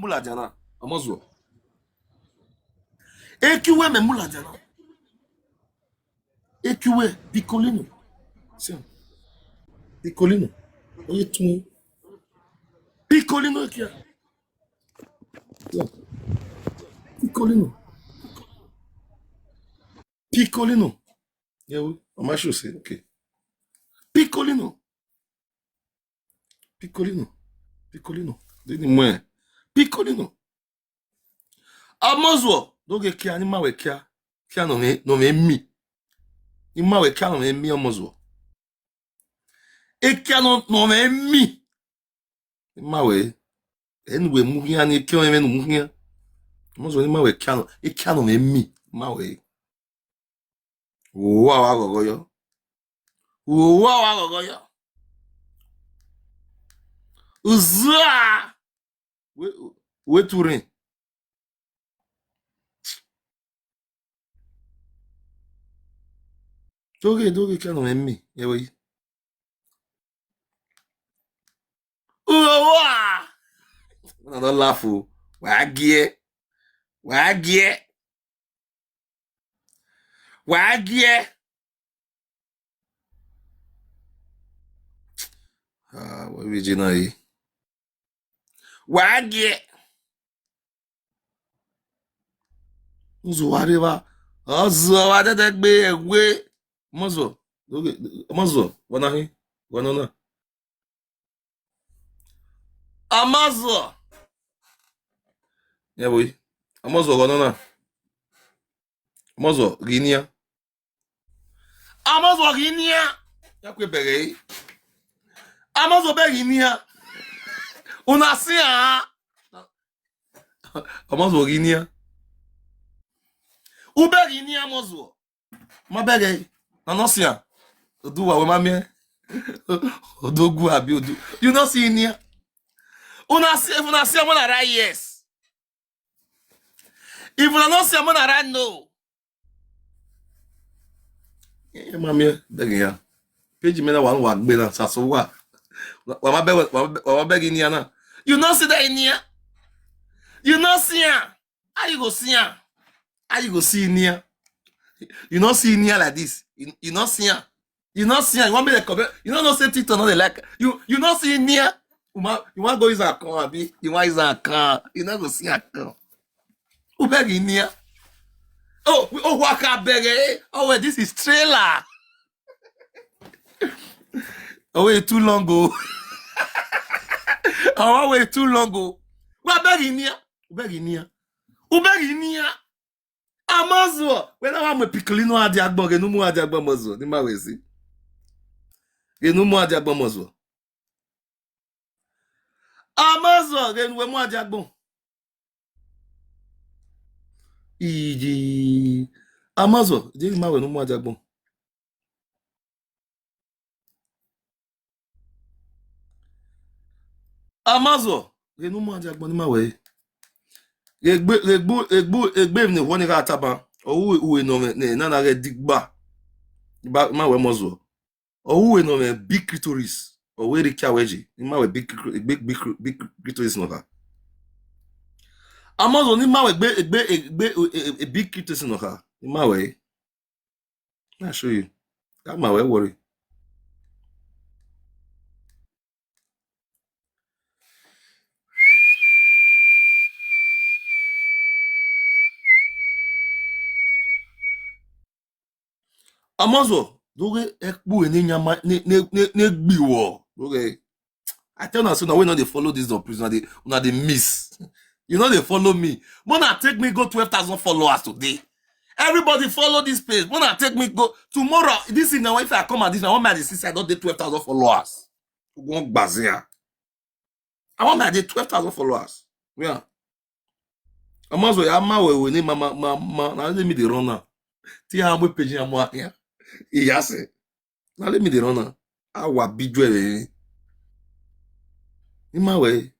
memula jana. Amazo. Ekiwe memula jana. Ekiwe picolino. Sim. Picolino. Oye tu. Picolino ekia. Picolino. Picolino. Yeah, oui. On m'a chaussé. Ok. Picolino. Picolino. Picolino. Dis-moi. Picolino. Amazo. Donc ekia ni mawe kia. Kia no me mi. Ni mawe kia no me mi amazo. Ekia no me mi. Ni mawe. Enwe muhia ni kia no me no muhia. Amazo ni mawe kia no. Ekia no me mi. Mawe. Wow, agogoyo. Wow, agogoyo. Uzaa. We turin. Doge kia no me mi. Yewe. Wow. I don't laugh. Wagie. Wagie. Wagie. Ah, what Virginia aí? Wagie. Uzuariva. Ozuara de gbe egwe. Mozo. Doge. Mozo. Wanahi. Wanona. Amazo. Yeah, boy. Amazo wanona. Amazo Guinea. Amazo Guinea. Yakwe bere. Amazo be Guinea. Una sia. Amazo Guinea. Ube Guinea amazo. Ma bere. Na no sia. Oduwa we mamie. Odogu abi odu. You not see Guinea. Una sia mona ra yes. If una no sia mona ra no. Mamie bere ya. Page me na wa gbe na saso wa. Wa beg in here. You not see that in here. You not see her. How you go see her? How you go see in here? You not see in here like this. You not see her. You not see her. You want me to cover? You don't say TikTok not like you not see in here. You want go use a account, abi? You want use a account. You not go see a account. Who beg in here? Oh, waka beg. Oh, wait, this is trailer. Oh, wait, too long ago. Oh, wait, too long ago. What beg in here? Who beg in here? Who beg in here? Amazo. When I want my picolino adiagbo, get no more adiagbo mazo. Ni ma wezi. Get no more adiagbo mazo. Amazo. Get no more adiagbo. Iji. Amazo. Get no more adiagbo. Amazo. Get no more adiagbo ni ma wezi. Egbe ne woni ka taba owu no me na re digba ba ma we mozo owu no me big clitoris o we ri weji ma we big clitoris no ka Amazo ni ma we egbe big clitoris no ka ni ma we na show you that ma we worry Amazo doge ekpu eni nyama ne gbiwo doge I tell you so now we not they follow this on prison una they miss you know they follow me Mona take me go 12,000 followers today everybody follow this page Mona take me go tomorrow this is now if I come at this I want my sister I don't do 12,000 followers one bazia I want my 12,000 followers yeah Amazo ya ma we ni mama na let me the runner ti ha mo page ya mo ya iya se na let me the runner awa bidwe ni ma we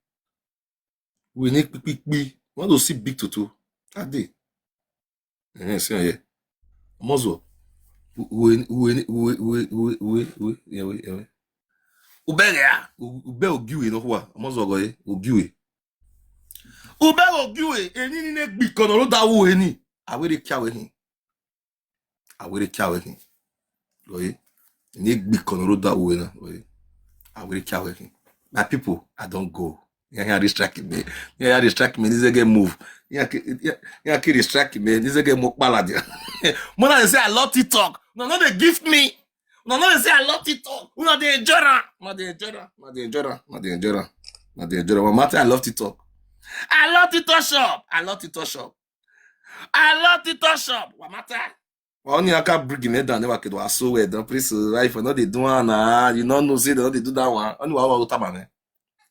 need pi want to see big toto ade see here Amazo we ubere ya ube ogiwe no kwa Amazo go ye ogiwe Ubero giwe eni ne gbi kono ro dawo eni. Awere kiawe hin. Awere kiawe hin. Oye. Ni gbi kono ro dawo ena. Oye. Awere kiawe hin. My people, I don't go. Yeah, distract me. Yeah, distract me. This get move. Yeah, distract me. This get move baladia. When I say I love TikTok, no, they gift me. No, they say I love TikTok. No, they enjoy. Not they enjoy. What matter? I love TikTok. I love TikTok shop. What matter? Only I can bring me down. Never could was so weird. Don't please, right? For not they do one. You know, say they do that one. Only what man.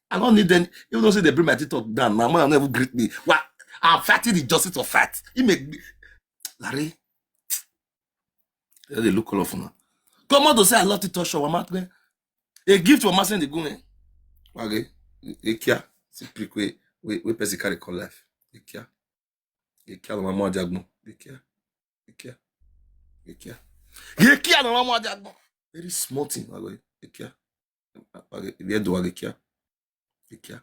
I don't need them. Even though say they bring my TikTok down, my mom never greet me. What? I'm fighting the justice of fact. It make me, Larry. They look colorful now. Come on to say I love TikTok shop. What matter? A gift for master the going. Okay. Ekia. C'est plus que we person carry call life. Ekia no mama jagbo. Ekia no mama jagbo. Very small thing. Okay. Ekia. Okay. Bien do Ekia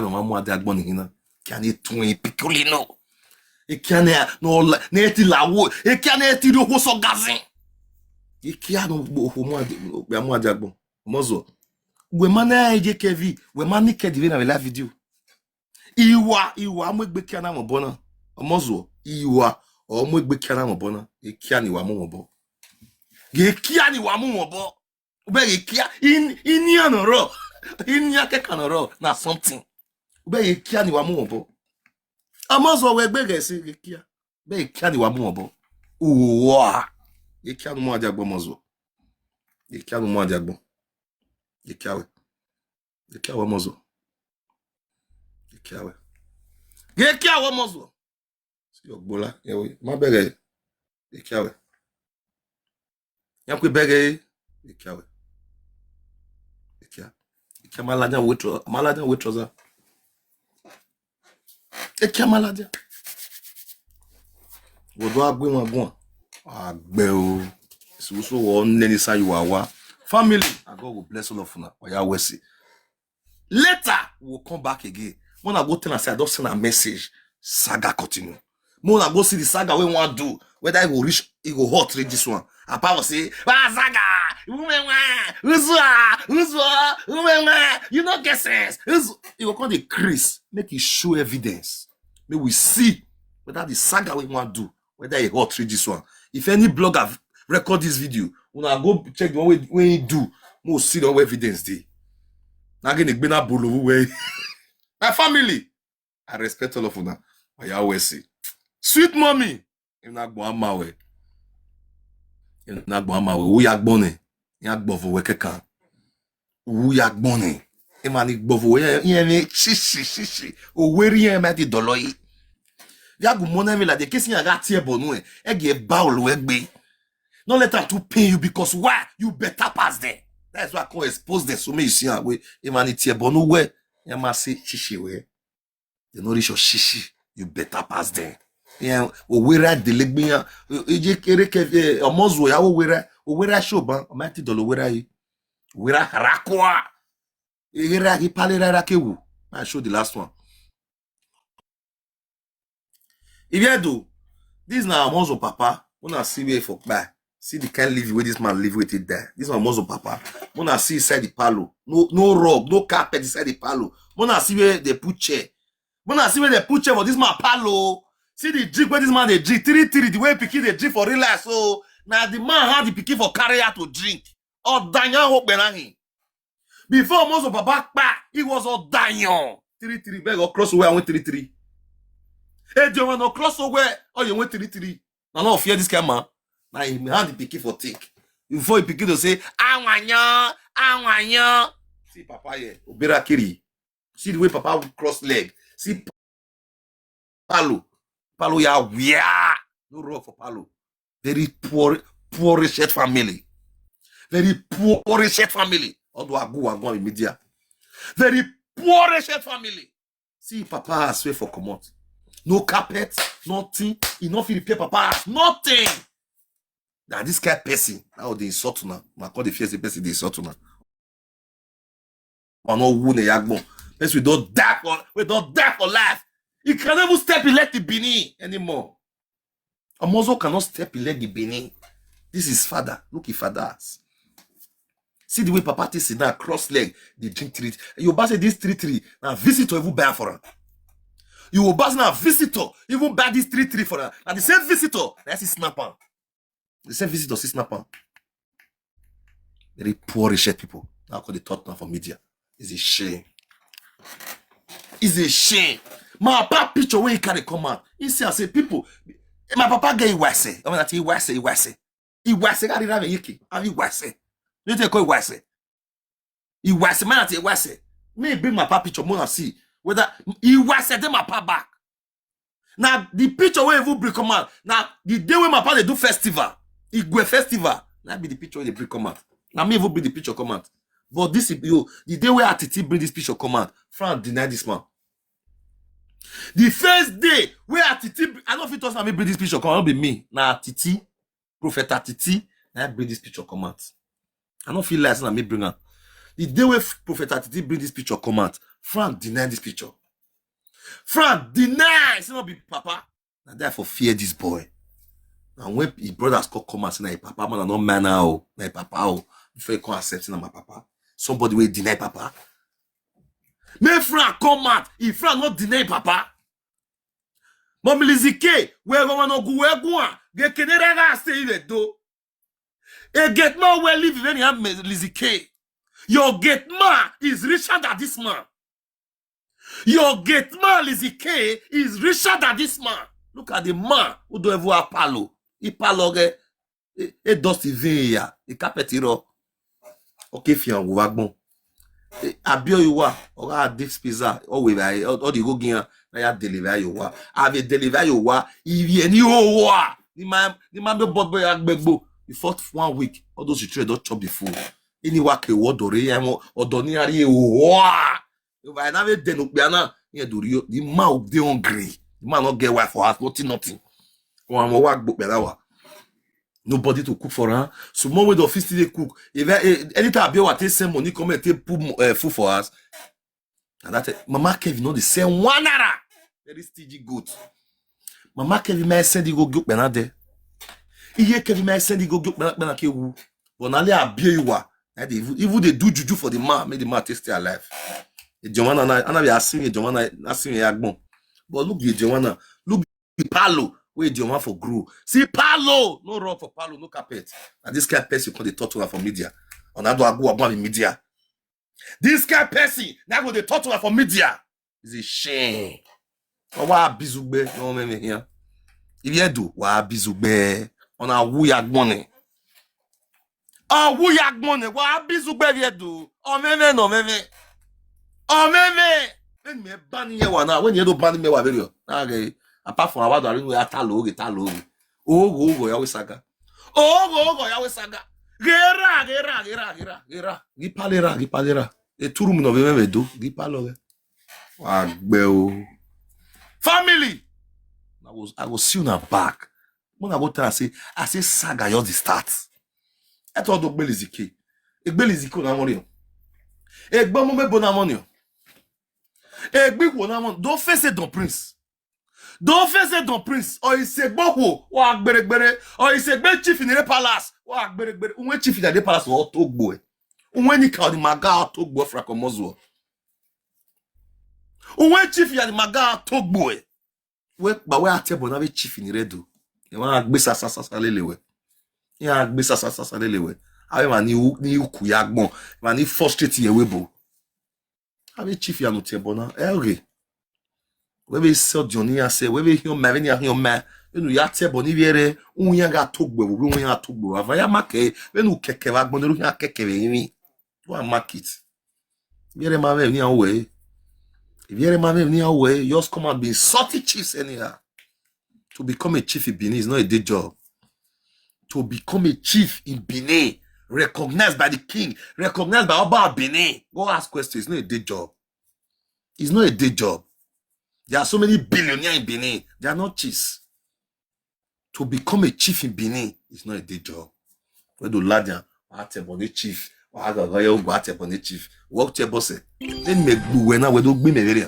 no mama jagbo ni hina. Ekia ni tun picolino. Ekia no ti lawo. Ekia ne ti ro so gazin. Ekia no mama jagbo. Mozo. We mana eje kevi, we mani kedive na la video. Iwa amwegbe kia na mobona. Omozo, iwa omwegbe kia na mobona. Ekia ni wa mobo. Gekia ni wa mobo. Ube gekia ini anoro. Ini ake kanoro na something. Ube gekia ni wa mobo. Omozo we gbe gesi gekia. Be gekia ni wa mobo. Uwa. Gekia no mo ajagbo mozo. Gekia no mo ajagbo. Gekiawe mozo. Gekiawe mozo. Si ogbola, yewe. Ma bege. Gekiawe. Yankwe bege. Gekiawe. Gekia maladia wetroza. Gekia maladia. Wodo agbe won agbon. Agbe o. So wo neni sa yuwa. Family, and God will bless all of you. Later, we'll come back again. When I go tell and say, I don't send a message. Saga continue. When I go see the saga we want to do, whether it will reach, it will hot read this one. And Papa say, saga, you don't get sense. It will come the Chris, make it show evidence. May we see whether the saga we want to do, whether it hot read this one. If any blogger record this video, when I go check the one when you do, more see the evidence day. Now again, it's a bolo way. My family, I respect all of you now. I always say, sweet mommy, you're not going my way. You're not going my way. Who yak bonne? Yak bovo wekeka. Who yak bonne? Emani bovo ye shishi. O weri ye meti doloi. Yak money me la de kesi ya gatie bonu e. Ege baul wegbe. Don't let them to pay you because why? You better pass there. That's why I can expose them. So me you see how we humanity bonu we. You must say shishi we. You know reach your shishi. You better pass there. Yeah, we right the leg biya. Eje kere ke omozo ya we right show ban. O mati dolo we right. We right rakwa. E right he pale right kewu. I show the last one. If you do this now omozo papa. Una see where for buy. See the kind of live where this man live with it there. This one muzzle papa. Mona see inside the palo. No rug, no carpet inside the palo. Mona see where they put chair. Mona see where they put chair for this man palo. See the drink where this man they drink. 3 the way picky they drink for real life. So now the man had the picky for carrier to drink. Or Daniel hope benahi. Before muzzle papa it was all Daniel. 3 beg or cross away I went 3. Hey, do you want to cross away? Oh, you went 3. Now no fear this kind man. Now he had the picky for take. Before he begin to say, awanyo. See papa here, obera kiri. See the way papa would cross leg. See palo ya wia. No rock for palo. Very poor rich family. Very poor rich family. Although I go in media. Very poor rich family. See papa swear for commot. No carpet, nothing. Enough to repair papa, nothing. Now this kind of person, now they insult now. I call the first person they insult now. On no wound yagbon. First, we don't die for life. He can never step in leg the Benin anymore. A Mozo cannot step in leg the Benin. This is father. Look at fathers. See the way Papa takes it now, cross leg, they drink 3. You buy say this 3 now visitor even buy for her. You will buy now visitor even buy this 3 for her. And the same visitor, that's his snapper. The same visitor, see snapper. Very poor rich people. Now call the thought now for media. It's a shame. It's a shame. My papa picture when he carry come out. He say people. My papa get Iwase. I mean that Iwase carry rave yiki. Have Iwase. You take call Iwase. Iwase man at Iwase. Me bring my papa picture more see whether Iwase them my papa back. Now the picture where you bring come out. Now the day when my papa they do festival, Igwe festival. Now be the picture where they bring come out. Now me even bring the picture come out. But this the day where Atiti bring this picture come out, Frank deny this man. The first day where Atiti, I don't know if it was not me bring this picture come out, it'll be me. Now Atiti, Prophet Atiti, now bring this picture come out. I don't feel like it's not me bring out. The day where Prophet Atiti bring this picture come out, Frank deny this picture. Frank deny it's not be papa. And therefore fear this boy. And when his brothers come and say, nah, papa man, not man now, nah, papa, before you come accept my papa. Somebody will deny papa. Mais Frank come out. If Frank not deny papa. Mom Lizike, where woman no go where go. Get Canada stay there do. E get man where live when you have Lizike. Your get man is richer than this man. Your get man Lizike is richer than this man. Look at the man who don't ever have palo. He palo ge. E dusty veya. E capetiro. Okay, fian go wagbon. Abio yuwa, oga Dick's Pizza, all the go gian, na ya deliver yuwa. Ave deliver yuwa, ivi eni owa. Ni man be board boy agbegbo. The first 1 week, all those you trade don't chop the food. Any work a word or doni ari owa. If I never den ukbiana, here do you the man dey hungry. The man not get wife for us, nothing. Or am work book belawa. Nobody to cook for her. So more way the office they cook. If anytime I be what take same money come and take put food for us. And that Mama Kevin know the same 1 naira. Very stingy goat. Mama Kevin may send you go guk benade. Iye Kevin may send you go guk benake wu. But now they abuse you wa. Even they do juju for the man, make the man stay alive. The Joanna na be asking Joanna asking yagbon. But look the Joanna, look the palo. Wait, you want for grow. See, Palo, no rock for Palo, no carpet. And this kind of person call the talk to her for media. And I do I go about in media. This kind of person now go the talk to her for media. It's a shame. But why bizugbe? No me here. If you do, why bizugbe? On a wuyak money. Oh, wuyak money. Why bizugbe you do? Oh me no me. Oh me. When me ban here one now. When you do ban me wa very. Okay. Apart from our we are talo. Oh, Yahweh saga. Oh, Yahweh saga. Gera. Gipalera. E turum no me do. Gipalo. Wagbeo. Family. I was see you back. When I go tell I say saga you're the start. I thought of Beliziki. Beliziko na money. Egba mo me bona money. Egbi ko na money. Don't face it, don't prince. Don't face it, don't prince. Or il se boho. Ou akberekbere. Or il se be chief in the palace. Ou akberekbere. Ou chief in the palace ou togbo. Ou ni ka di maga togbo frakomozo. Ou chief in the maga togbo. We ba we atebo na be chief in redo. E wan agbe sasa lelewe. E agbe sasa lelewe. Awe man ni uku yagbon. Man ni frustrate ye webo. Awe chief ya no tebo na. Elge. Webe so Johnny say webe hiyo maveni ya hiyo ma enu ya tebo ni viere unya ga togbo wo unya togbo avaya make enu keke wa gbon ru ya keke we yin wa market viere maveni ya we viere maveni ya we just come and be salty chiefs anyhow. To become a chief in Benin is not a day job. To become a chief in Benin, recognized by the king, recognized by Oba Benin, go ask questions. It's not a day job. It's not a day job. There are so many billionaires in Benin. They are not chiefs. To become a chief in Benin is not a day job. Where do Ladian, the chief, Wa ga yo gba te bon chief. Work te boss. Then me gbu we na we do gbe me very.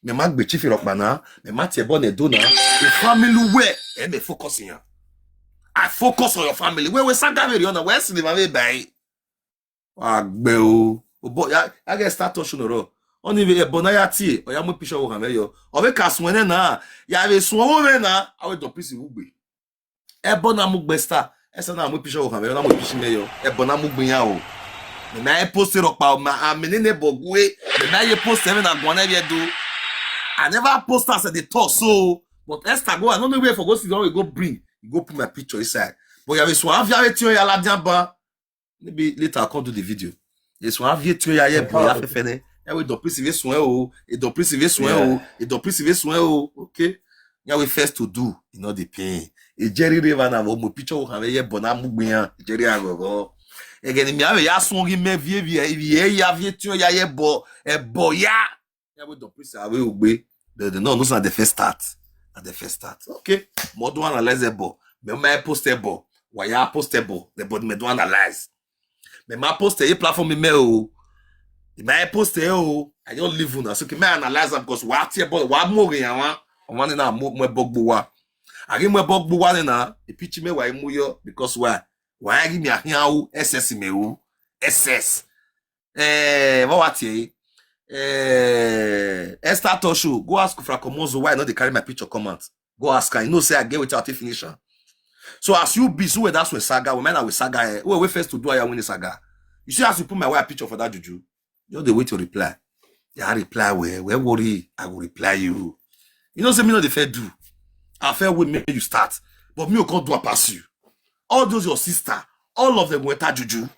Me ma gbe chief rock na, me ma te bon e do na. The family where e me focus in. I focus on your family. We saga very on we see the ma be buy. Wa gbe o. O bo ya get start touch no ro. Oni be bona ya tie, o ya mo picture wo kan me yo. O be ka sun ene na, ya be sun wo me na, awe don pisi wo gbe. E bona mo gbe star. Esa na mo picture wo kan me yo, na mo picture me yo. E bona mo gbe yan o. Me na e post rock pa ma amene ne bogwe, me na ye post even na gwana be do. I never post as at the talk so, but Esther go, I don't know where for go sit down we go bring. You go put my picture inside. But you have so have you tio ya la diamba. Maybe later I'll come do the video. Yes, one have you tio ya ye boy ya fefene. Ya we do préciser soin o, et do préciser soin o, et do préciser soin o. Okay. Ya we first to do, you know the pain. E Jerry River na mo picture o kan ye bona mugbian. Jerry agogo. Again mi ave ya son ri me vie ya vie tio ya ye bo e boya. Ya we do préciser we ogbe. No, those are the first start. At the first start. Okay. More do analyze the ball. Me ma postable. Why ya postable? The body me do analyze. Me ma post a platform me o. Me post o. I don't live on. So me analyze because what here ball what more yan wan. One na mo bogbo wa. Agi mo bogbo wa na. E pitch me wa mu yo because why? Why give me a hian SS me o. SS. What here? Esther Tosho, go ask Fra Komozo why not they carry my picture comment. Go ask her. You know, say I get without a finisher. So as you be, so that's with saga. We might with saga. We first to do I win the saga. You see, as you put my white picture for that juju, you're the way to reply. Yeah, reply where worry, I will reply you. You know, say me not the fair do. I fair will make you start, but me can't do a pass you. All those your sister, all of them were that juju.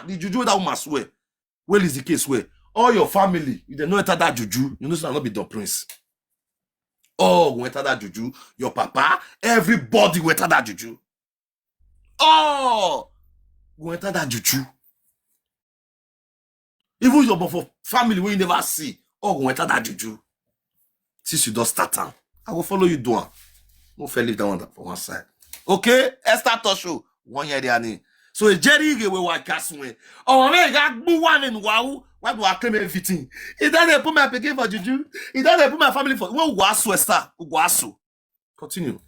The juju that woman swear. Well, is the case where all your family, if they know enter that juju, you know so not be the prince. Oh, go enter that juju. Your papa, everybody will enter that juju. Oh, go enter that juju. Even your family when you never see, oh, go enter that juju. Since you don't start on, I will follow you down. No fair leave that one for one side. Okay, Esther Tosho, 1 year there. So a Jerry we were casting. Oh, man, got one and wow. Why do I claim everything? He doesn't put my picking for juju. He doesn't put my family for what was Esther? Uguasu. Continue.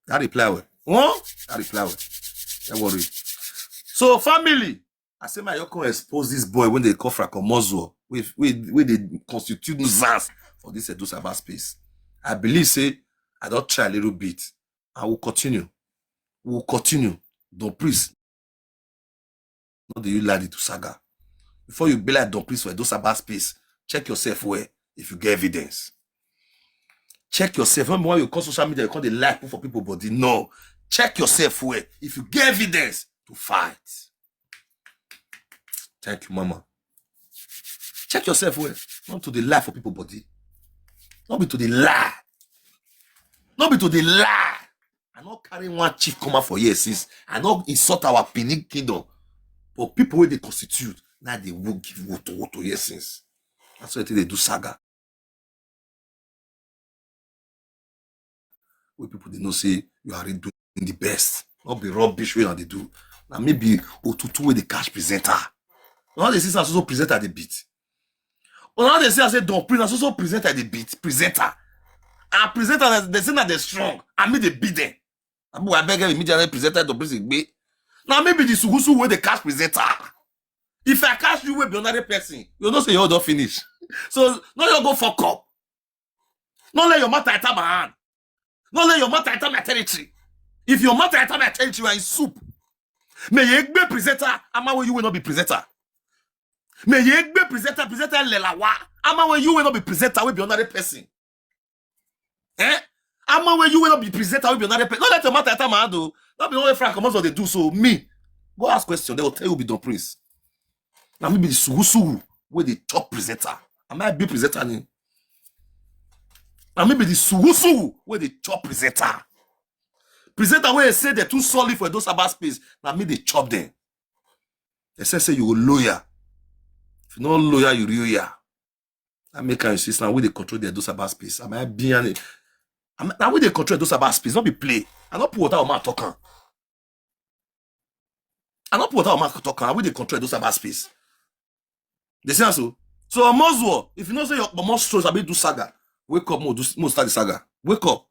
That reply well. What? That reply well. Don't worry. So family, I say my yoko expose this boy when they call Fra Komozo with the constitute nuisance for this Edo cyber space. I believe say I don't try a little bit. I will continue. We will continue. Don't please. Not do you like it to saga. Before you be like don't please for those about space, check yourself where if you get evidence. Check yourself. Remember when you call social media, you call the like for people body. No. Check yourself where if you get evidence to fight. Thank you, mama. Check yourself where not to the lie for people body. Not be to the lie. Not be to the lie. I not carry one chief come out for years since I not insult our Benin kingdom. But people where they constitute, now they will give vote to years since. That's why they do saga. Where people they know say you are doing the best. Not be rubbish way they do. Now maybe Otutu where the cash presenter. Now they see also presenter the beat. Now they say don't print also presenter the beat. Presenter. And presenter they say that they're strong. I mean they beat them. I beg immediately presenter to bring it. Now maybe the Sugusu where the cash presenter. If I catch you with another person, you don't say you don't finish. So no you go fuck up. Don't let your mouth enter my hand. Don't let your mouth enter my territory. If your mouth enter my territory, you are in soup. May you be presenter, ama when you will not be presenter. May you be presenter lelawa. Ama when you will not be presenter, will be another person. Ama when you will not be presenter, will be another person. Don't let your mouth enter my hand, though. Don't be only frank, what they do. So me, go ask question. They will tell you be done prince. Now we be the sugu where the top presenter. I might be presenter. Now maybe the sugu where the top presenter. Presenter where they say they're too solid for those about space. Now me they chop them. They say you will lawyer. If you're not lawyer, you real ya. I make an insist now where they control their those about space. I might be an now where they control those about space. Not be play. I not put water on my talking. I not put out my talk. We they control those cyberspace. They say so. So a Moswo, if you know say your most stress, I be do saga. Wake up, more start the saga. Wake up.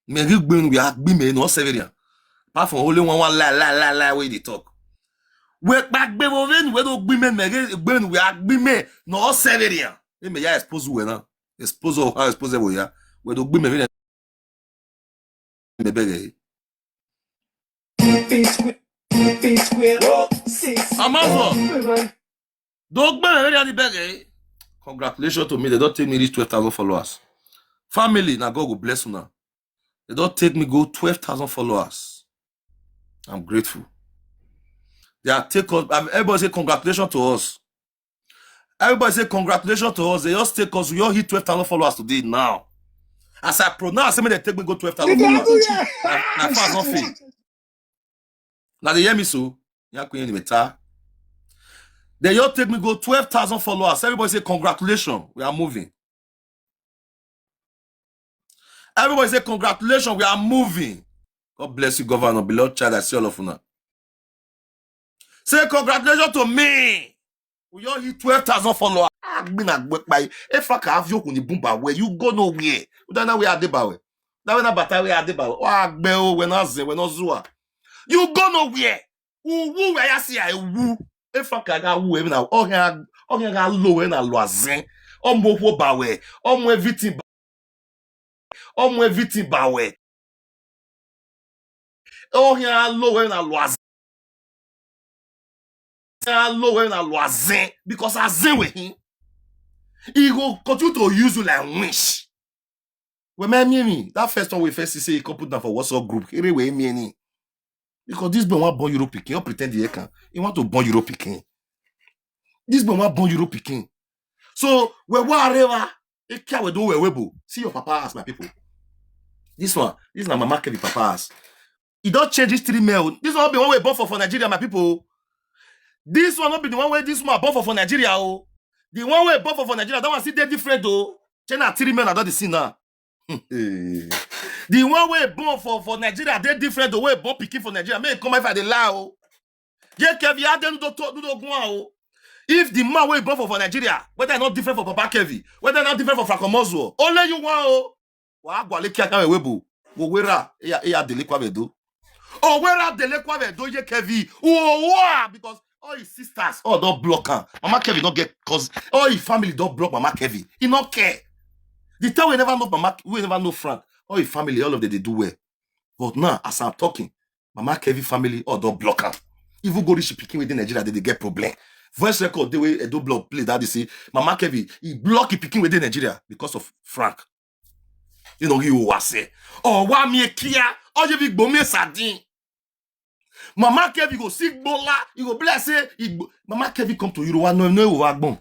Me we are me no severian. Apart from only one lie where they talk. Wake back be we do we are me no severian. Me ya expose we na. Expose how expose we ya. We do me Amazon. Dog man, the congratulations to me. They don't take me reach 12,000 followers. Family, now God will bless you now. They don't take me go 12,000 followers. I'm grateful. They are take us. Everybody say congratulations to us. Everybody say congratulations to us. They just take us. We all hit 12,000 followers today now. As I pronounce, they take me go 12,000 followers. Now fast not fit. Now they hear me so. They all take me go 12,000 followers. Everybody say congratulations. We are moving. Everybody say congratulations. We are moving. God bless you, Governor. Beloved child, I see all of you now. Say congratulations to me. We all hit 12,000 followers. If I can have you on the boom where you go nowhere. We don't know where I did bawe. Now when I battle where I did bawe. We're not zua. You go nowhere. Woo where I see I woo. If I can have woo even now. Oh yeah, low and a loisin. Mo wo bawe. Mo everything. Mo everything bawe. Oh yeah, low and a loisin. Low and a loisin. Because I zin with him. He will continue to use you like wish. When me, that first one we first say he can put down for WhatsApp group. Anyway, me because this boy want born Euro picking. You pretend he can. He want to born Euro picking. This boy want born Euro picking. So wherever it can we do webo. See your papa ass, my people. This one is Mama Kevin papa ass. He don't change his 3 mail. This one be one way born for Nigeria, my people. This one not be the one way this one born for Nigeria. Oh. The one way born for Nigeria, that one see they different though. China 3 men are not the scene now. The one way born for Nigeria, they different the way born picking for Nigeria. May come if I dey lie. Oh. If the man way born for Nigeria, whether not different for Papa Kevi, whether not different for Franco Mozo, only you want oh. Wa gwa le kia kan webu. Wo wera e dele kwa vedo. Oh wera dele kwa vedo ye Kevi. Oh because all his sisters all don't block her. Mama Kevi not get cause all his family don't block Mama Kevi. He not care. The time we never know Mama, we never know Frank. All his family, all of them they do well. But now, as I'm talking, Mama Kevi family all don't block her. If you go reach picking within Nigeria, they get problem. Voice record, the way do block play that they say Mama Kevi, he block he picking within Nigeria because of Frank. You know, he was say, oh, why me kia? Oh, you big bomb sardine. Mama Kevi go sick bola, you go bless say Mama Kevi come to Europe, no wagbon.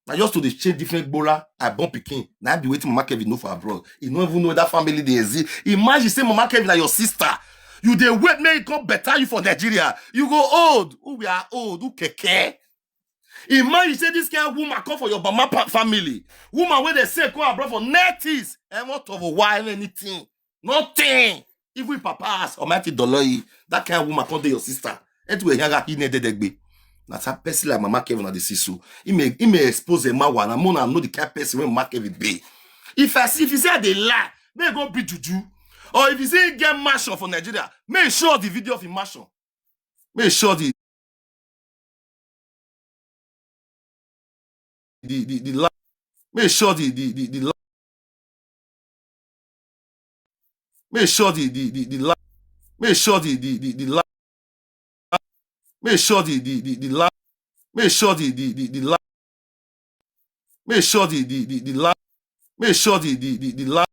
Now just to the change different bola, I born picking. Now I be waiting Mama Kevi know for abroad. You don't even know that family they exist. Imagine say Mama Kevi like your sister. You they wait may it come better you for Nigeria. You go old. Who we are old? Who keke? Imagine say this kind of woman come for your Mama family. Woman where they say come abroad for 90s. And what of a while anything? Nothing. Even Papa ask Almighty Doloi, that kind of woman come to your sister. And to a younger he needed degbe. That's a person like Mama Kevin at the sisu. He may expose a man and I know the kind of person when Mama Kevin be. If you say they lie, may go be juju. Or if you say get marshal for Nigeria, make sure the video of him marshal. Make sure the make sure the make sure the make sure the make sure the make sure the make sure the make sure the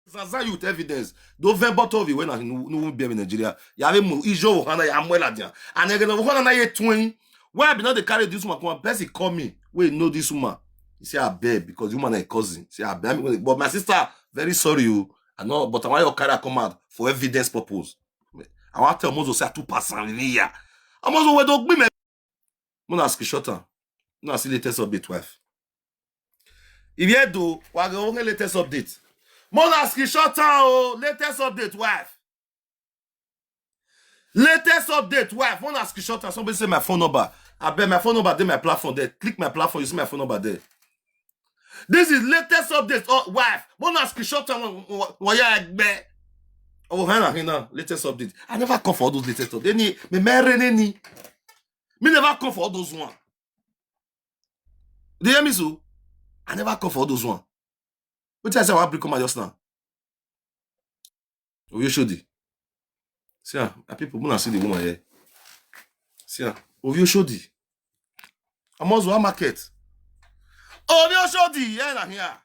Zaza youth evidence. November 12 when I no be in Nigeria. Ya have mo ijo Wahala ya amwela dia. And again Wahala na ye twin. Why be not they carry this woman come person call me. Wait, know this woman. He say I beg because you man a cousin. Say I beg. But my sister, very sorry you. I know, but I want your carry come out for evidence purpose. I want to tell Mozo say 2% here. I'm also we don't be me. Mona screenshot. No see latest update wife. If you do, we go latest update. Monaski short town, oh, latest update, wife. Latest update, wife. Monaski short town. Somebody say my phone number. I bet my phone number there, my platform there. Click my platform, you see my phone number there. This is latest update, oh, wife. Monaski short town. Oh, Hannah, latest update. I never come for all those latest updates. Me never come for all those one. Do you hear me, so? I never come for all those one. What I say, I want to come just now. Oh, you should. See, people wanna see the woman here. See, oh, you should. I'm also a market. Oh, you should. Yeah, here.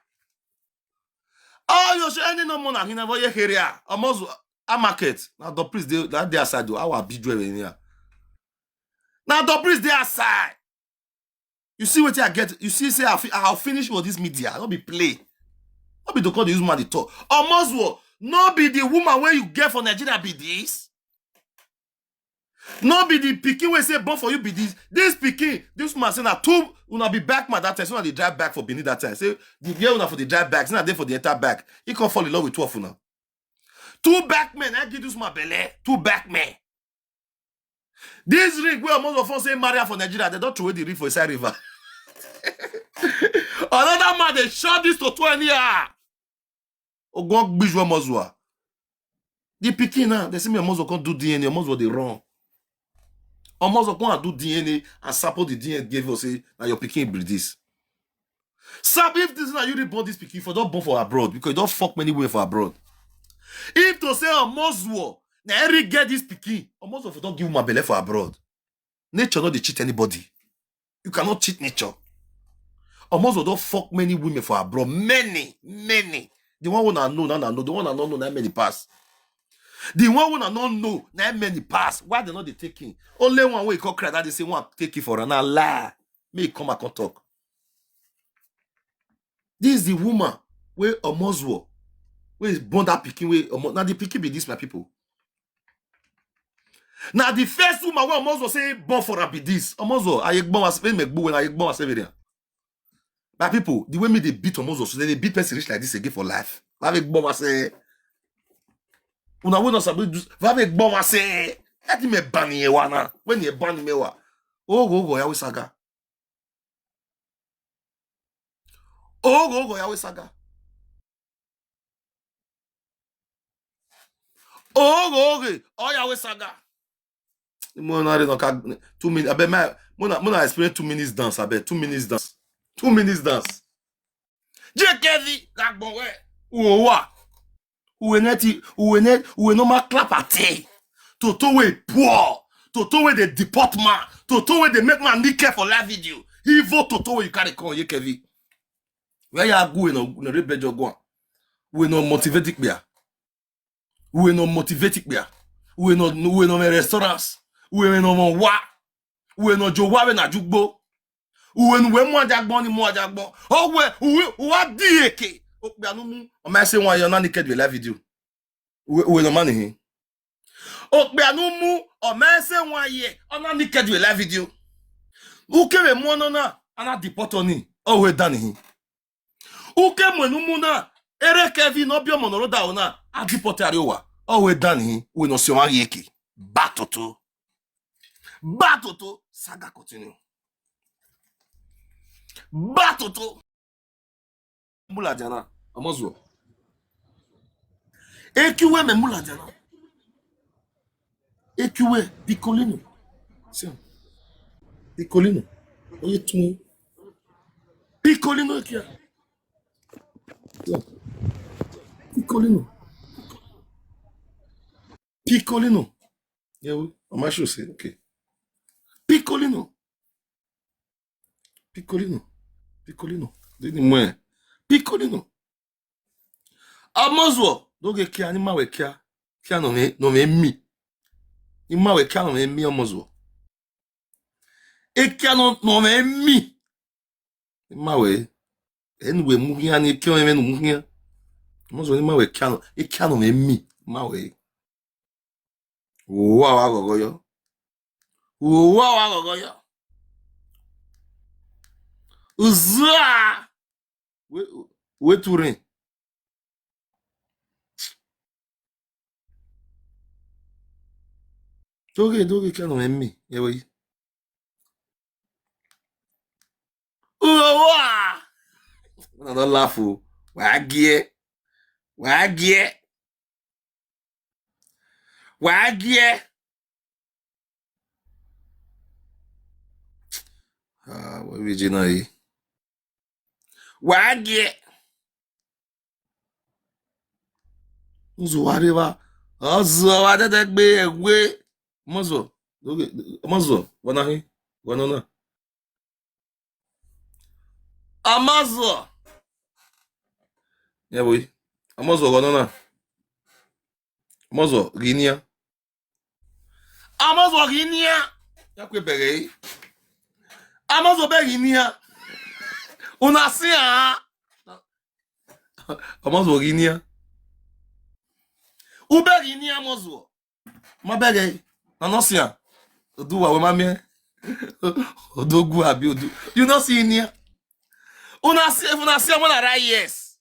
Oh, you should. Any no more here. Never hear here. I'm also a market. Now the priest they aside do. I will be dwelling here. Now the priest they aside. You see what I get? You see, say I'll finish with this media. Not be play. Not be to call the woman the talk. Almost what? Not be the woman where you get for Nigeria be this. Not be the pikin where say born for you be this. This pikin, this woman say na two una be back man that time. So na they drive back for Benin that time. Say the year una for the drive back. So na there for the enter back. He can't fall in love with two of una. Two back men. I give this my belly. Two back men. This ring where most of us say Maria for Nigeria. They don't throw away the ring for Isai River. Another man they shot this to 20 years. Ogon bijwa mozwa. The pikin now they say me mozwa can't do DNA. Mozwa they wrong. Mozwa can't do DNA and support the DNA gave us say now your pikin breed this. Sab if this is now you didn't born this pikin for don't born for abroad because you don't fuck many women for abroad. If to say mozwa now every get this pikin mozwa for don't give my belly for abroad. Nature not they cheat anybody. You cannot cheat nature. Almost don't fuck many women for abroad. Many. The one who not know, know. The one who not know, not many pass. The one who not know, not many pass. Why they not they taking? Only one way call cry that they say one take it for an lie. May come and talk. This is the woman where almost where is born that picking way. Now the picking be this my people. Now the first woman where almost say born for be this. Almost I born was make when I born was everything. My people, the way me they beat almost so they beat person rich like this again for life. Avec bon say, una we not sabi do. Avec bon say, eti me bani wana. When you bani me wa, go ya we saga. Go ya we saga. Go ya we saga. Mo na re no ka 2 minutes. Abe my mo na experience 2 minutes dance. Abe 2 minutes dance. 2 minutes dance. JKV, la bon ouais. Ou no ma clap at it. Toto we poor. Toto we the deportment. Toto we they make man nickel for live video. He vote Toto we you carry con JKV. Where ya go no rebel go. We no motivated bia. We no motivated bia. We no restaurants. We no wa. We no jowa we na jugbo. When we mo jagbon ni mo jagbon. Oh we what dieke. O gba nu mu. O ma say one yo na naked we live video. We no money. O gba nu mu o ma say one year on na naked we live video. U ke we mo no na ana deport oni. O we dan hi. U ke mo nu mu na ere Kevin no bi o mo no da ona a deport ari wa. O we dan hi. We no se one yeke. Batoto saga continue. Batoto mula jana amazo ekiwe me mula jana ekiwe picolino sim picolino oye tun picolino ekia picolino yewu amasho say okay picolino dini mwe picolino amazo doge kia ni mawe kia no me mi ni mawe kia no me mi amazo e kia no me mi ni mawe enwe muhia ni kia me no muhia amazo ni mawe kia no e kia no me mi mawe wa gogoyo Uzwa! We turin. Doge, que não é mim. Eu aí. Uau! Não lá, fu. Wagie. Wagie. Wagie. Ah, vou pedindo aí. Wagie. Usuário vai. Ọzọ adadagbe egwe. Mozo. Doge. Mozo. Wanahi. Wanona. Amazo. Yeah, boy. Amazo wanona. Amazo Guinea. Amazo Guinea. Ya kwe bere. Amazo be Guinea. Una si a. Amazo Guinea. Ube Guinea Amazo. Ma bere. Na no si a. Oduwa we mamie. Odogu abi odu. You not see in here. Una si if una si amona right yes.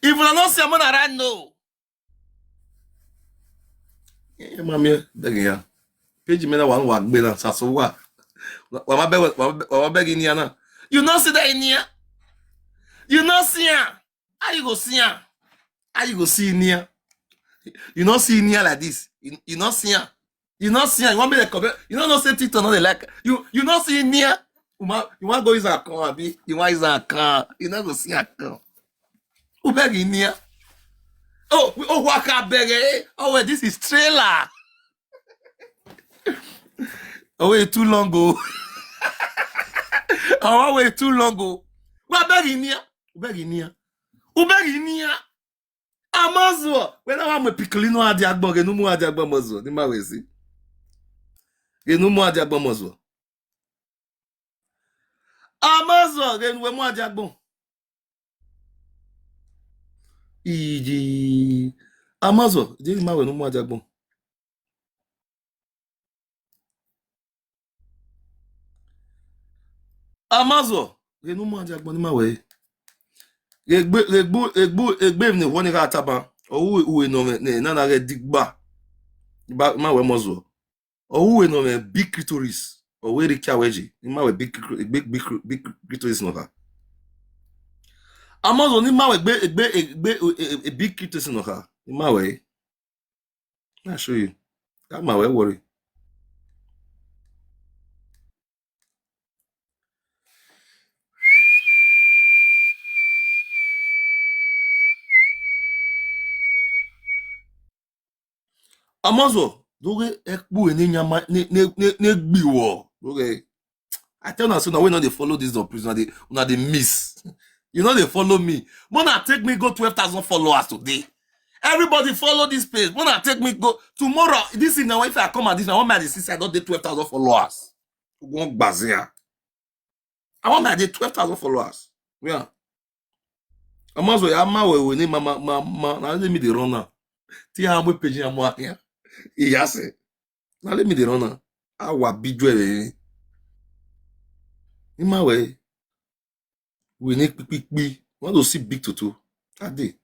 If una not see amona right no. Yeah, mamie bere ya. Page me na wan gbe na saso wa. Wa beg in here na. You not see that in here. You not see her. How you go see her? How you go see in here? You not see in here like this. You not see her. You not see her. You want me to compare? You don't know say TikTok not they like. You not see in here. You want go use her account, abi? You want use her account. You not go see her account. Who beg in here? Oh, waka beg. Oh, wait, this is trailer. Oh, wait, too long go. Oh, wait, too long go. What beg in here? Who beg in here? Who beg in here? Amazo. When I want me picolino adi agbo, ge numu adi agbo mozo. Ni ma wezi. Ge numu adi agbo mozo. Amazo. Ge numu adi agbo. Iji. Amazo. Ge numu adi agbo. Amazo. Ge numu adi agbo ni ma wezi. Egbe ne woni ga taba. Uwe no ne na ge digba. Ma we mozo. Uwe no me big clitoris. Owe ri kya weji. Ni ma we big clitoris no ka. Amazo ni ma we egbe big clitoris no ka. Ni ma we. I'll show you. That ma we worry. Amazo, doge ekpu eni nyama ne gbiwo. Doge. I tell you so now we know they follow this on prison. Una they miss. You know they follow me. Mona take me go 12,000 followers today. Everybody follow this page. Mona take me go tomorrow. This is now if I come at this, I want my sister. I don't do 12,000 followers. One bazia. I want my 12,000 followers. Yeah. Amazo ya ma we ni mama na let me the runner. Ti ha mo page am wa ya. Iya se. Na let me the runner. Awa bidwe. Ni ma we. We need pi. Want to see big toto. Ade.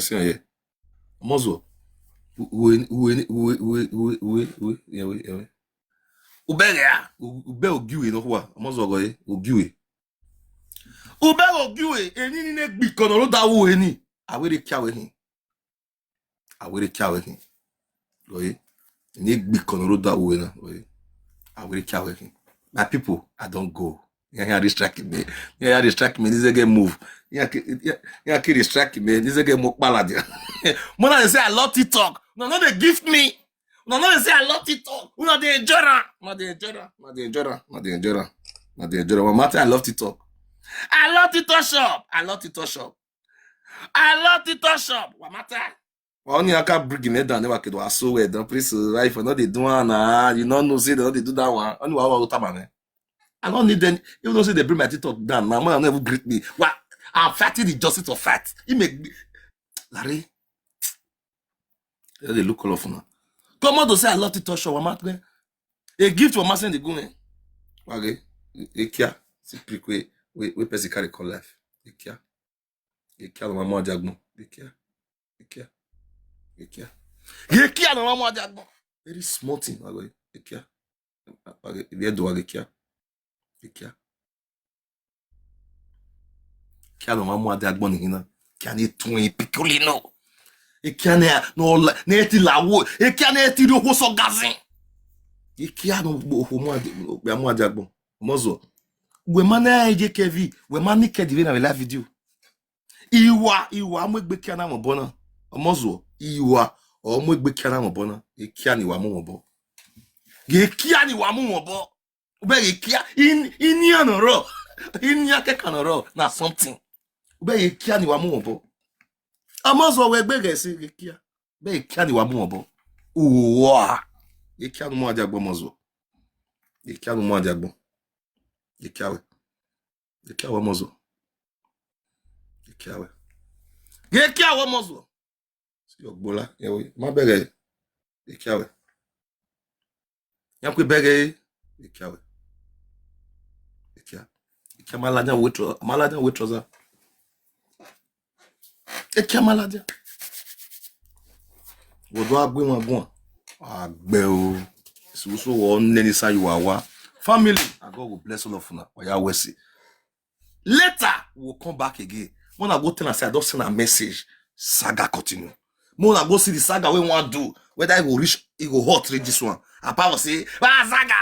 See here. Amazo. We. Ubere ya. Ube ogiwe no kwa. Amazo go ye. Ogiwe. Ube ogiwe. Eni ni ne gbi kono lo dawo eni. Awere kyawe ni. Awere kyawe ni. Oye. Ni gbi kono lo dawo ena. Oye. Awere kyawe ni. My people, I don't go. Yeah, distract me. Yeah, distract me. This is a move. Yeah, distract me. This is a move. Mona they say I love TikTok. No, they gift me. No, they say I love TikTok. No, they enjoy her. No, they enjoy her. No, they enjoy her. No, they enjoy her. No, they enjoy her. Well, Martin, I love TikTok. I love TikTok shop. I love TikTok shop. I love TikTok shop. What matter? Only I can bring me down. Never could was so well. Don't please, right? For not they do one. You know, say they do that one. Only one. I don't need them. Even though say they bring my TikTok down, my mother never greet me. What? I'm fighting the justice of fat. He make me. Larry. They look colorful now. Come on to say I love TikTok show. A gift for master the gun. Okay. Ekia. C'est plus que we person carry call life. Ekia. Ekia my mother jagmo. Ekia. Gekia no mama ade agbon. Very small thing. I go gekia. If do gekia. Gekia. Kia no mama ade agbon ni na. Kia ni tun picolino. Ekia ne ti lawo. Ekia ne ti ro so gazin. Ekia no ho mo ade agbon. Mozo. We mana eje kevi. We mani ke dive na live video. Iwa mo gbe kia na mo bona. Mozo. Iwa o mo gbe kia na mo bona. Ekia ni wa mo bo. Gekia ni wa mo bo. Ube gekia in ro. In ya ke kanoro na something. Ube gekia ni wa mo bo. Amazo we gbe gesi gekia. Be gekia ni wa mo bo. Uwa. Gekia no mo ade agbo mozo. Gekia no mo ade agbo. Gekia we. Gekia wa mozo. Gekia we. Gekia wa mozo. Si ogbola yewe ma bere gekia we. Yam kwe bere gekia we. Gekia. Gekia malaja wetro. Gekia malaja. Wodo agbe won agbon. Agbe o. So won neni san you awa. Family, and God will bless all of you now. Oya wesi. Later, we'll come back again. When I go tell and say, I don't send a message. Saga continue. When I go see the saga we want to do, whether it will reach, it will hot reach this one. And Papa will say, saga,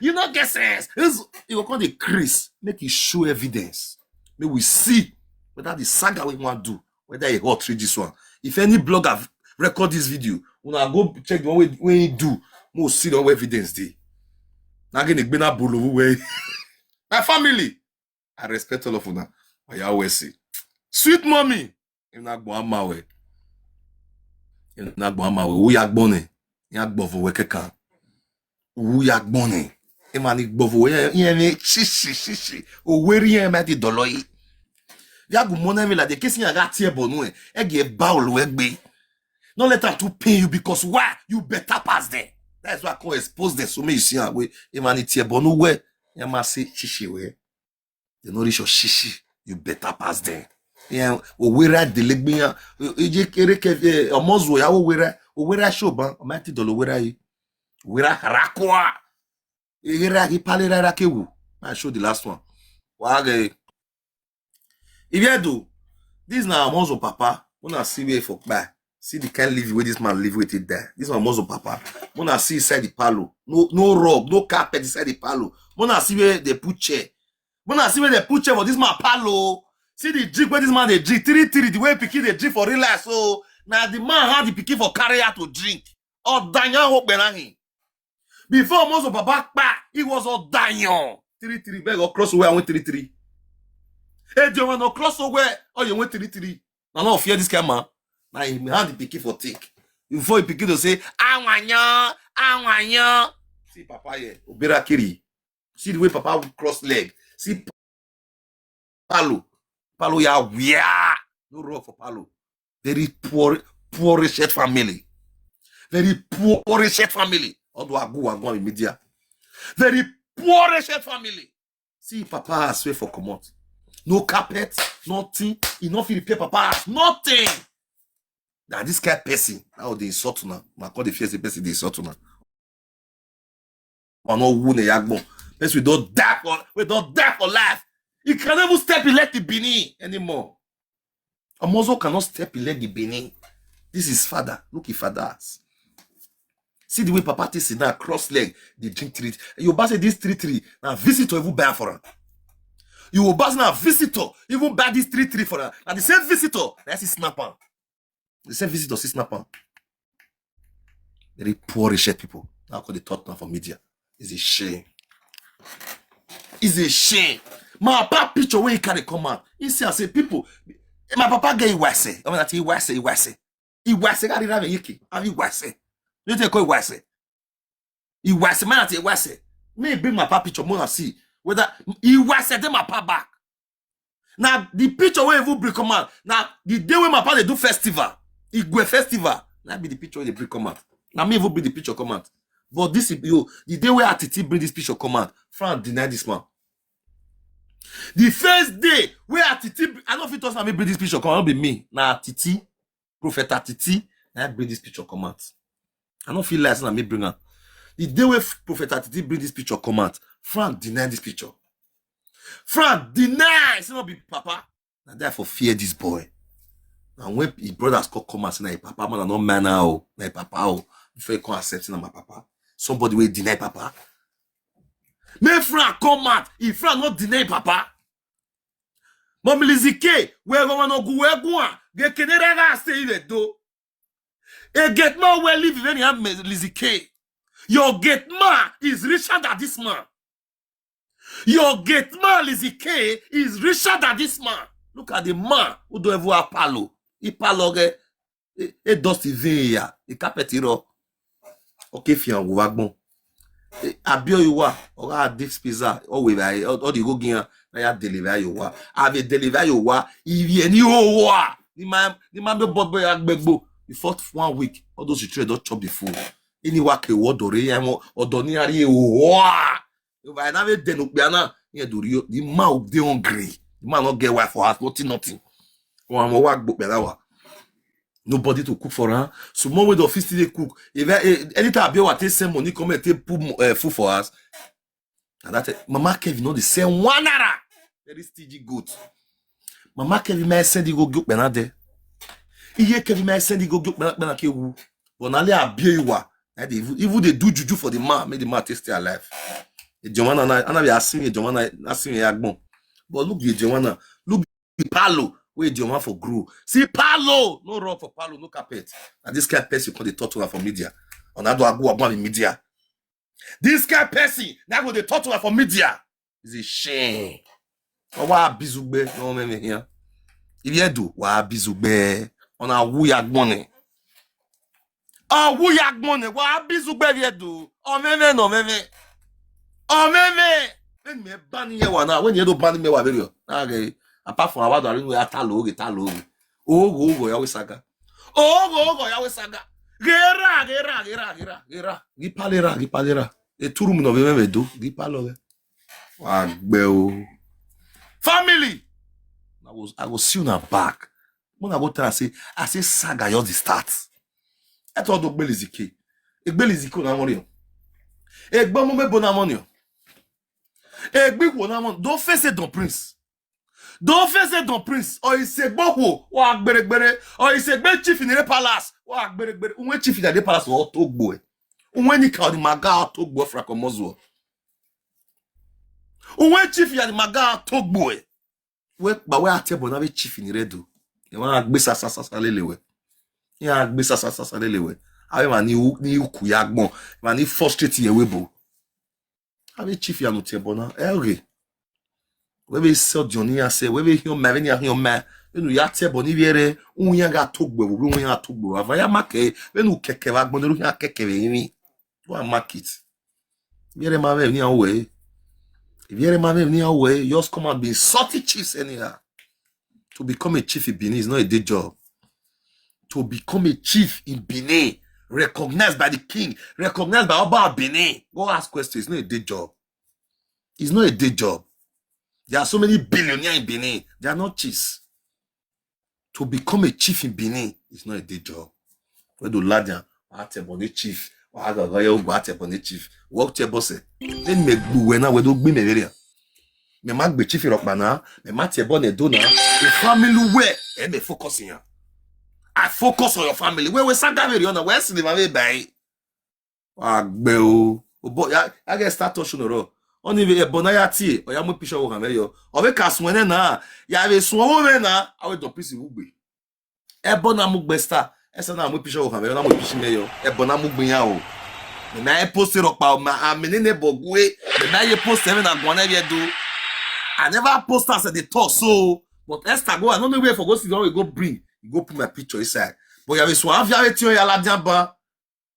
you don't get sense. It will come the crease, make it show evidence. May we see whether the saga we want to do, whether it hot reach this one. If any blogger record this video, when I go check the one when you do, more see the evidence day. Now get the bulu way. My family, I respect all of you now. I always say, sweet mommy, you not go my way. You not go my way. Who yak bonne? Yak bovo we kekan. Who yak bonne? Emani bovo ye shishi. O weri ye mati doloi. Yak go money me la de kesi ya gatie bonu e. Ege baul we gbe. Don't let them to pay you because why? You better pass them. That's why I call expose them. So me you see how we humanity bonu we. You must say shishi we. They know reach your shishi. You better pass them. Yeah, we right the leg me. Eje kere ke omozo ya we right show ban. O mati dolo we right. We right rakwa. E right ki pale right kewu. I show the last one. Wage. If you do this now omozo papa. Wanna see where for buy. See the kind of live where this man live with it there. This one muscle papa. Wanna see inside the palo. No rug, no carpet inside the palo. Wanna see where they put chair. Wanna see where they put chair for this man palo. See the drink where this man they drink. Three, the way picky they drink for real life. So now the man had the picky for carry out to drink. Or Daniel hope benahi. Before muscle papa, it was all Daniel. 3 beg or cross away. I went 3. Hey, do you want to cross away? Oh, you went 3. Now no fear this kind man. Now he had the picky for take. Before he begin to say, awanyo. See Papa here, Obera Kiri. See the way Papa would cross leg. See Palo ya wia. No rock for Palo. Very poor rich family. Very poor rich family. Although I go in media. Very poor rich family. See Papa has way for commot. No carpet, nothing. Enough to repair Papa. Nothing. Now this kind of person, now they insult now. I call the first person they insult now. Or no wound a yagbon. Person we don't die for life. He can never step in let the Bini anymore. A muzzle cannot step in let the Bini. This is father. Look at fathers. See the way Papa takes it now, cross leg, they drink 3. You buy say this 3. Now visitor even buy for her. You will buy now visitor, even buy this 3 for her. And the same visitor, that's his snapper. The same visitor, see snapper. Very poor rich people. Now call the thought now for media. It's a shame. It's a shame. My papa picture where he carry come out. He say, I say, people, my papa get Iwase. I mean that Iwase. Iwase got it have a yiki. Have Iwase. You take call Iwase. Iwase, man, that Iwase. May bring my papa picture more and see whether Iwase them my papa back. Now the picture where you bring come out. Now the day when my papa they do festival. Igwe festival. That be the picture where they bring come out. Now me even bring the picture come out. But this is the day where Atiti bring this picture come out. Frank deny this man. The first day where Titi, I don't fit us me bring this picture come out, be me. Now Titi, Prophet Titi, I bring this picture come out. I don't feel like me bring her. The day where Prophet Titi bring this picture come out, Frank deny this picture. Frank deny, say not be papa. And therefore fear this boy. And when his brothers come and say, nah, papa, man, not man now, nah, papa, before he come accept my papa, somebody will deny papa. May Frank come out, if Frank not deny papa. Mommy Lizike, where woman no go where go, get Canada stay there do. E get man where live when you have Lizike. Your get man is richer than this man. Your get man Lizike is richer than this man. Look at the man who don't ever have palo. He palo ge e dusty veya, e carpetiro. Okay, fian go wagbon. Abio yuwa, ora Dick's Pizza, all we buy, all the go gin na ya deliver yuwa. Ave deliver yuwa, il vient ni owa. Ni man be bobo agbegbo. The first 1 week, all those you trade don't chop the food. Any work a word or ni ari owa. If I never den ukbiana, here do you the man dey hungry. The man not get wife for us, nothing. Or I'm work book better. Nobody to cook for her. So more way the office they cook. If anytime I be what take send money come and take put food for us. And that Mama Kevin know the same 1 naira. Very stingy goat. Mama Kevin may send you go get benade. Iye Kevin may send you go get benade ke wu. But now they abuse you wa. Even they do juju for the man, make the man stay alive. The Joanna na be asking Joanna asking yagbon. But look the Joanna, look the palo. Wait, your man for grow. See, palo, no rock for palo, no carpet. And this kind of person call the talk to her for media. And I do I go about in media. This kind of person, now go they talk to her for media. It's a shame. Oh, why bizugbe? No me here. If you do, why bizugbe? On a wuyak money. Oh, wuyak money. Why bizugbe you do? Oh me no me. Oh me. When me ban here one now. When you do ban me wa very. Okay. Apart from about the we are talo. Oh, Yahweh saga. Oh, Yahweh saga. Gera. Gipalera. E turum no me do. Gipalo. Wagbeo. Family. I was see you back. When I go tell I say saga yours the start. I thought do belizike. Belizike na money. Egba mo me bona money. Egbi ko na money. Don't face it, don't prince. Don't face it, don't prince. Or il se boho. Ou akberekbere. Or il se be chief in the palace. Ou akberekbere. Ou chief in the palace ou togbo. Ou ni ka di maga togbo frakomozo. Ou chief in the maga togbo. We ba we atebo na be chief in redo. E wan agbe sasa lelewe. E agbe sasa lelewe. Awe man ni uku yagbon. Man ni frustrate ye webo. Awe chief ya no tebo na. Elge. Webe so Johnny say webe hiyo maveni ya hiyo ma enu ya tebo ni viere unya ga togbo wo unya togbo avaya make enu keke wa gbonelu ya keke we yin wa market viere maveni ya we viere maveni ya we just come and be salty chiefs anyhow. To become a chief in Benin is not a day job. To become a chief in Benin, recognized by the king, recognized by Oba Benin, go ask questions. It's not a day job. It's not a day job. There are so many billionaires in Benin. They are not chiefs. To become a chief in Benin is not a day job. When the ladian, what a chief, what a royal, what a chief, what a boss. Then me buena we do be me very. Me mag be chief rockbana, me mate bon e dona. The family where and me focus in. I focus on your family. Where we saga very on where see the mama buy. Agbeo. But I get start touching the road. On y ve bonaya ti o ya mo pisho wo kan meyo o be kasun na ya be sun owo me na awe do pisi wugbe e bona mu gbe star e se na mo pisho wo kan meyo na mo pisi meyo e bona mu gbin ya o na e post ro pa ma amini ne bogwe na ye post even na gwana be do I never post as the talk so but Esther go I don't know where for go see we go bring you go put my picture inside but ya be so have ya ti o ya la diamba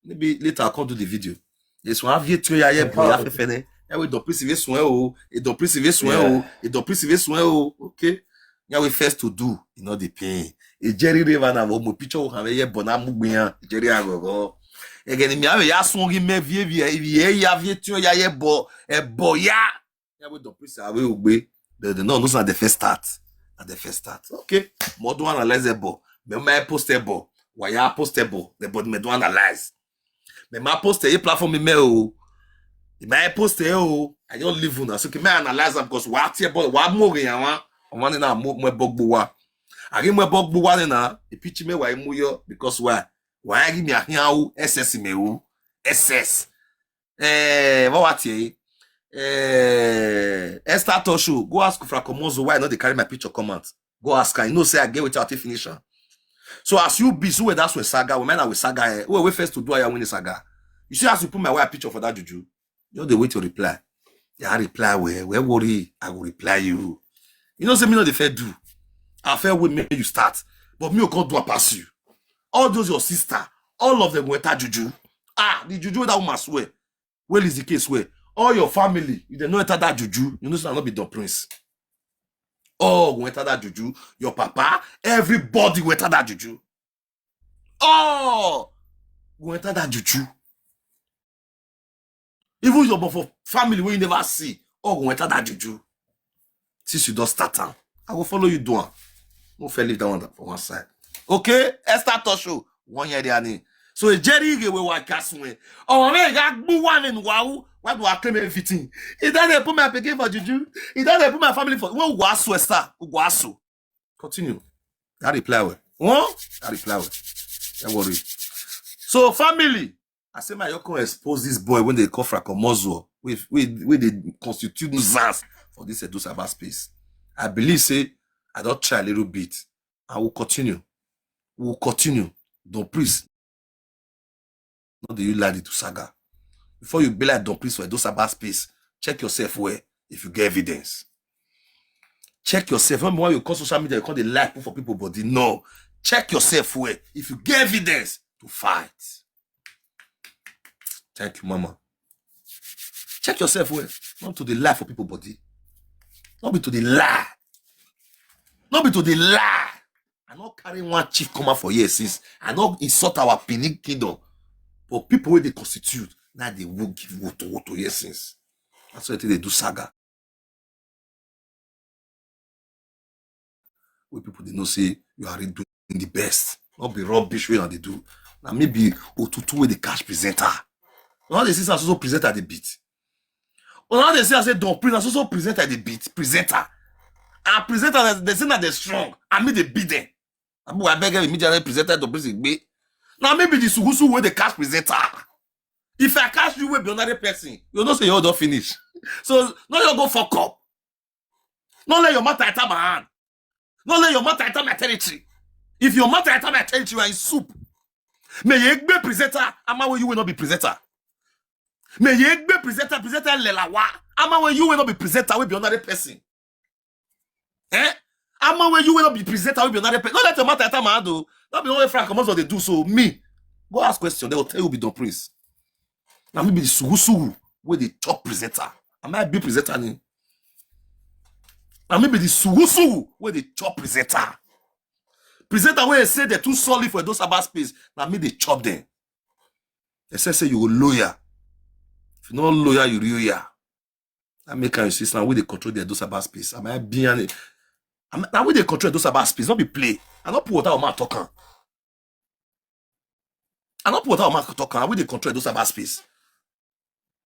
maybe later I'll come do the video yes one have ti o ya ye bo ya fefene. We don't perceive soin oh, et don't perceive soin oh, et don't perceive soin oh, okay. Yeah, we first to do, you know the pain. Et Jerry River na mo picture o have ye bona mugbian, Jerry agogo. Again, me have ya son ri me vie ya vie tu ya ye bo, e bo ya. Yeah, we don't perceive we ogbe. But no, those are the first start. At the first start. Okay. More do analyzeable. Me my postable. Why ya postable? The body me do analyze. Me my post a platform me o. My post o. I don't live on. So me analyze because what here but what more yan one na mo bogbo wa. Ari mo bogbo wa na e pitch me why mu yo because why give me a hian SS me o. SS. What here? Esther Tosho, go ask Fracomozo why not they carry my picture comment. Go ask her. You know, say I get without a finisher. So as you be, so that's with saga. We with saga. We first to do I win the saga. You see, as you put my white picture for that juju, you're the way to reply. Yeah, I reply where worry, I will reply you. You know, say me not the fair do. I fair will make you start, but me can't do a pass you. All those your sister, all of them were that juju. The juju that woman swear. Well, is the case where all your family, you don't know that juju, you know, so not be the prince. Oh, went that juju, your papa, everybody went that juju. Oh, went that juju. Even your family where you never see, oh, went that juju. Since you don't start, I will follow you down. No fair leave that one for one side. Okay, Esther Tosho, 1 year there. So a Jerry we were casting. Oh, man, got one and wow. Why do I claim everything? He doesn't put my picking for juju. He doesn't put my family for. Well, wasu star. Wasu. Continue. That reply well. What? That reply well. Don't worry. So family. I say my yoko expose this boy when they call Fracomozo. With the constitute nuisance for this Edo cyber space. I believe say I don't try a little bit. I will continue. We will continue. Don't please. Not do you like it to saga. Before you be like don't please for those about space, check yourself where if you get evidence. Check yourself. Remember when you call social media, you call the like for people body. No. Check yourself where if you get evidence to fight. Thank you, mama. Check yourself where not to the lie for people body. Not be to the lie. Not be to the lie. I not carry one chief come out for years since I not insult our Benin kingdom. But people where they constitute, now they will give vote to yes since. That's why they do saga. Where people they know say you are doing the best. Not be rubbish way they do. Now maybe Otutu where the cash presenter. Now they see also presenter the beat. Now they say don't print also presenter the beat. Presenter. And presenter they say that they're strong. And me they beat them. I beg immediately presenter to bring. Now maybe the Sugusu where the cash presenter. If I catch you with another person, you don't say you don't finish. So no you go fuck up. Don't let your mouth enter my hand. Don't let your mouth enter my territory. If your mouth enter my territory, you are in soup. May you be presenter, ama when you will not be presenter. May you be presenter lelawa. Ama when you will not be presenter, will be another person. Ama when you will not be presenter, will be another person. Don't let your mouth enter my hand though. Don't be only frank amongst what they do. So me, go ask question. They will tell you be done prince. Now maybe the sugu where the top presenter. I might be presenter. Now maybe the sugu where the top presenter. Presenter where they say they're too solid for those about space. Now me they chop them. They say you will lawyer. If you're not lawyer, you real ya. I make an insist now where they control their those about space. I might be an now where they control those about space. Not be play. I not put what our man talking. I not put what our man talking. Where they control those about space.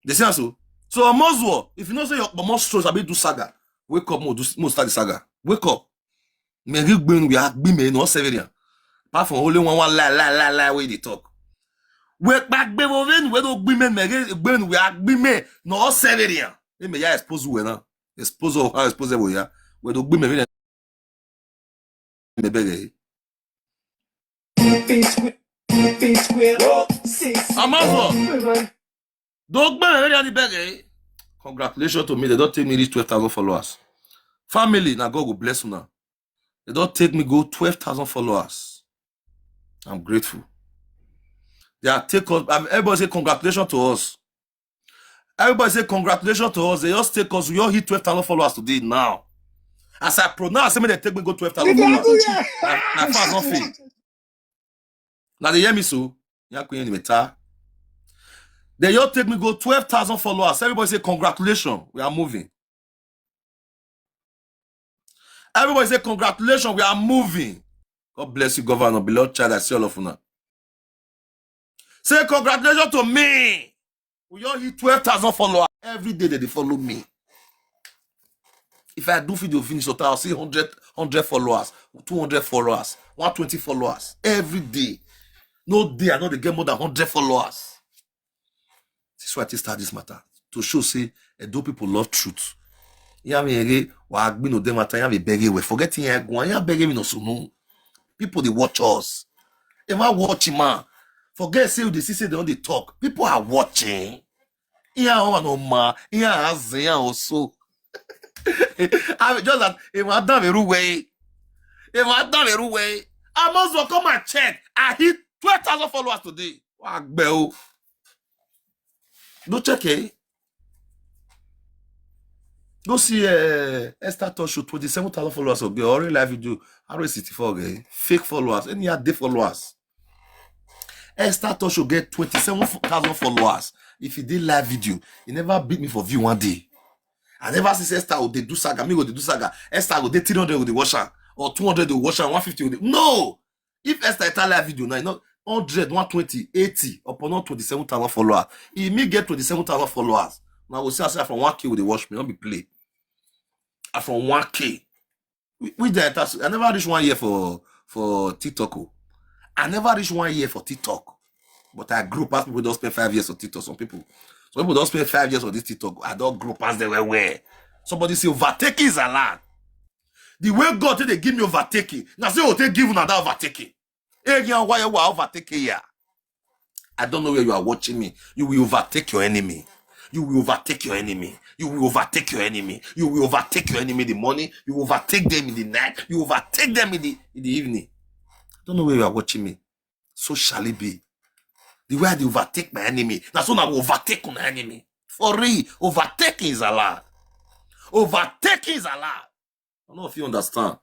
They say so. So a Moswo, if you know say your more stress, I be do saga. Wake up, more start the saga. Wake up. Me we are be me no severian. Apart from only one lie where they talk. Wake back be moving, we don't be me we are be me no severian. Me ya expose we na. Expose how expose we ya. We don't be me beg. Amazon. Don't be beg. Congratulations to me. They don't take me reach 12,000 followers. Family, now God will bless you now. They don't take me go 12,000 followers. I'm grateful. They are take us. Everybody say congratulations to us. Everybody say congratulations to us. They just take us. We all hit 12,000 followers today now. As I pronounce, they take me go 12,000 followers. Now fast nothing. Now they hear me so. They all take me go 12,000 followers. Everybody say congratulations. We are moving. Everybody say, congratulations, we are moving. God bless you, Governor. Beloved child, I see all of you now. Say, congratulations to me. We all hit 12,000 followers. Every day they follow me. If I do video finish, I'll see 100 followers, 200 followers, 120 followers. Every day. No day I know they get more than 100 followers. This is why I start this matter. To show, say, Edo people love truth. Forgetting people they watch us. If I watch man, forget say they see say they don't talk. People are watching. Also. I just that if I done a way, I must well come and check. I hit 12,000 followers today. Go check it. Go see Esther Talk Show 27,000 followers. Okay, already live video. RA64 okay. Fake followers. Any other followers. Esther Talk Show get 27,000 followers. If he did live video, he never beat me for view one day. I never see Esther would they do saga. Me go they do saga. Esther go they 300 with the washer or 200 with the washer, 150 with the no. If Esther enter live video now, you know 100, 120, 80 upon 27,000 followers. He may get 27,000 followers. Now we'll see from 1K with the watch me, not be play. From 1K. With the I never reach 1 year for TikTok. I never reach 1 year for TikTok. But I grew past people don't spend 5 years on TikTok. Some people don't spend 5 years on this TikTok. I don't grow past them where. Somebody say overtaking is allowed. The way God they give me overtaking. Now say oh, they give you another overtaking. Why you are overtaking here? I don't know where you are watching me. You will overtake your enemy. You will overtake your enemy. You will overtake your enemy. You will overtake your enemy in the morning. You will overtake them in the night. You will overtake them in the evening. I don't know where you are watching me. So shall it be. The way I overtake my enemy. That's when I will overtake my enemy. For real. Overtaking is allowed. Overtaking is allowed. I don't know if you understand.